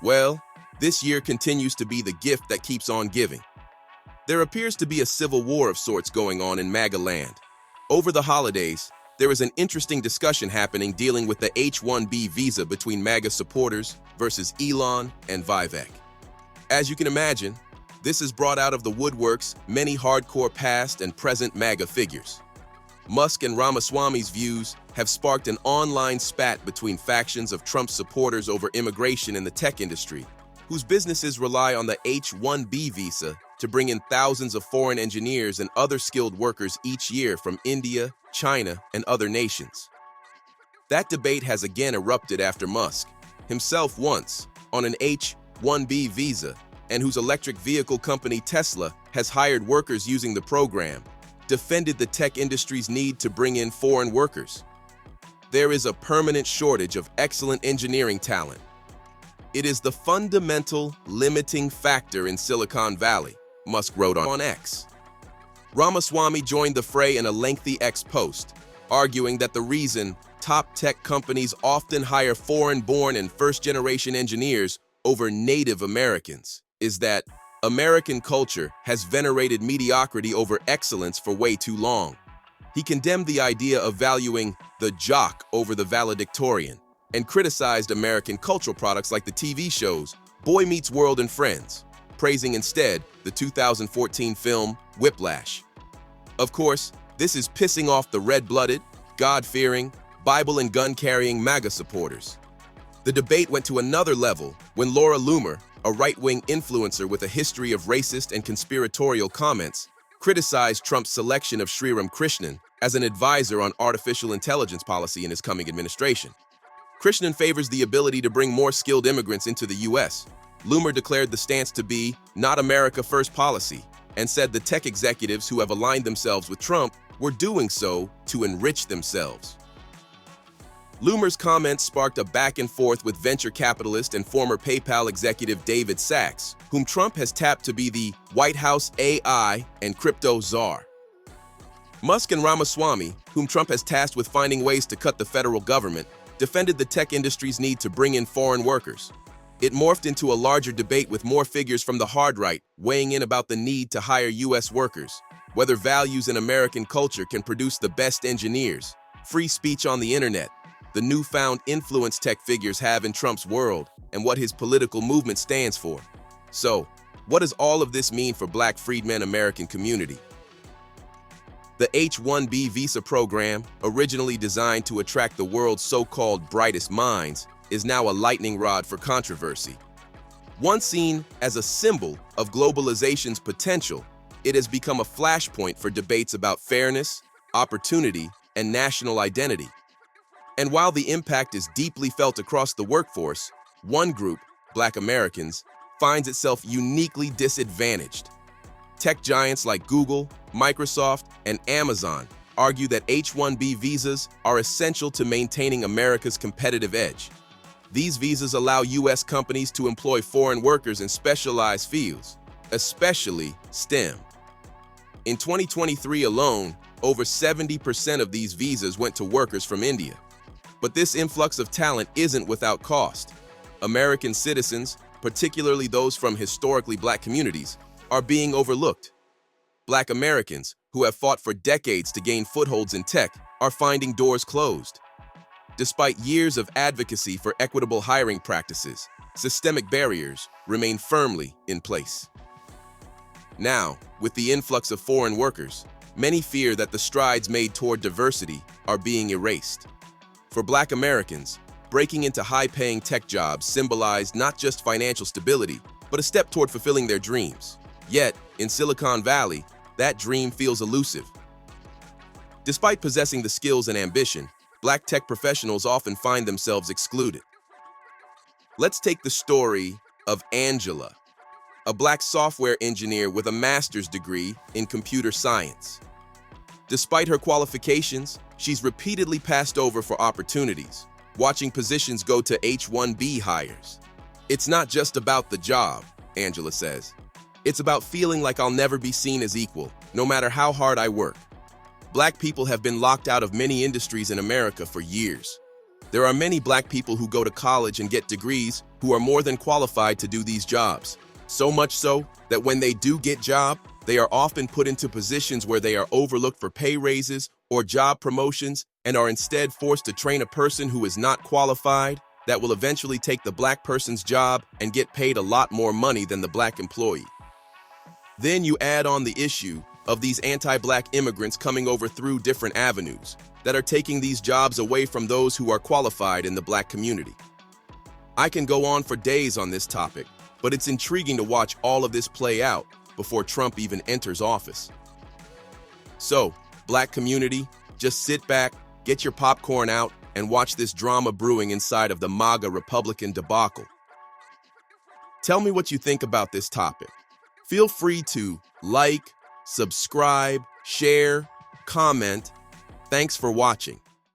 Well, this year continues to be the gift that keeps on giving. There appears to be a civil war of sorts going on in MAGA Land. Over the holidays, there is an interesting discussion happening dealing with the H-1B visa between MAGA supporters versus Elon and Vivek. As you can imagine, this is brought out of the woodworks many hardcore past and present MAGA figures. Musk and Ramaswamy's views have sparked an online spat between factions of Trump's supporters over immigration in the tech industry, whose businesses rely on the H-1B visa to bring in thousands of foreign engineers and other skilled workers each year from India, China, and other nations. That debate has again erupted after Musk, himself once on an H-1B visa, and whose electric vehicle company Tesla has hired workers using the program, defended the tech industry's need to bring in foreign workers. There is a permanent shortage of excellent engineering talent. It is the fundamental limiting factor in Silicon Valley, Musk wrote on X. Ramaswamy joined the fray in a lengthy X post, arguing that the reason top tech companies often hire foreign-born and first-generation engineers over native Americans is that American culture has venerated mediocrity over excellence for way too long. He condemned the idea of valuing the jock over the valedictorian and criticized American cultural products like the TV shows Boy Meets World and Friends, praising instead the 2014 film Whiplash. Of course, this is pissing off the red-blooded, God-fearing, Bible and gun-carrying MAGA supporters. The debate went to another level when Laura Loomer, a right-wing influencer with a history of racist and conspiratorial comments, criticized Trump's selection of Sriram Krishnan as an advisor on artificial intelligence policy in his coming administration. Krishnan favors the ability to bring more skilled immigrants into the U.S. Loomer declared the stance to be not America First policy and said the tech executives who have aligned themselves with Trump were doing so to enrich themselves. Loomer's comments sparked a back and forth with venture capitalist and former PayPal executive David Sacks, whom Trump has tapped to be the White House AI and crypto czar. Musk and Ramaswamy, whom Trump has tasked with finding ways to cut the federal government, defended the tech industry's need to bring in foreign workers. It morphed into a larger debate with more figures from the hard right weighing in about the need to hire U.S. workers, whether values in American culture can produce the best engineers, free speech on the internet, the newfound influence tech figures have in Trump's world, and what his political movement stands for. So, what does all of this mean for Black freedmen American community? The H-1B visa program, originally designed to attract the world's so-called brightest minds, is now a lightning rod for controversy. Once seen as a symbol of globalization's potential, it has become a flashpoint for debates about fairness, opportunity, and national identity. And while the impact is deeply felt across the workforce, one group, Black Americans, finds itself uniquely disadvantaged. Tech giants like Google, Microsoft, and Amazon argue that H-1B visas are essential to maintaining America's competitive edge. These visas allow U.S. companies to employ foreign workers in specialized fields, especially STEM. In 2023 alone, over 70% of these visas went to workers from India. But this influx of talent isn't without cost. American citizens, particularly those from historically Black communities, are being overlooked. Black Americans, who have fought for decades to gain footholds in tech, are finding doors closed. Despite years of advocacy for equitable hiring practices, systemic barriers remain firmly in place. Now, with the influx of foreign workers, many fear that the strides made toward diversity are being erased. For Black Americans, breaking into high-paying tech jobs symbolized not just financial stability, but a step toward fulfilling their dreams. Yet, in Silicon Valley, that dream feels elusive. Despite possessing the skills and ambition, Black tech professionals often find themselves excluded. Let's take the story of Angela, a Black software engineer with a master's degree in computer science. Despite her qualifications, she's repeatedly passed over for opportunities, watching positions go to H-1B hires. It's not just about the job, Angela says. It's about feeling like I'll never be seen as equal, no matter how hard I work. Black people have been locked out of many industries in America for years. There are many black people who go to college and get degrees who are more than qualified to do these jobs. So much so that when they do get job, they are often put into positions where they are overlooked for pay raises or job promotions and are instead forced to train a person who is not qualified that will eventually take the black person's job and get paid a lot more money than the black employee. Then you add on the issue of these anti-black immigrants coming over through different avenues that are taking these jobs away from those who are qualified in the black community. I can go on for days on this topic, but it's intriguing to watch all of this play out before Trump even enters office. So, black community, just sit back, get your popcorn out, and watch this drama brewing inside of the MAGA Republican debacle. Tell me what you think about this topic. Feel free to like, subscribe, share, comment. Thanks for watching.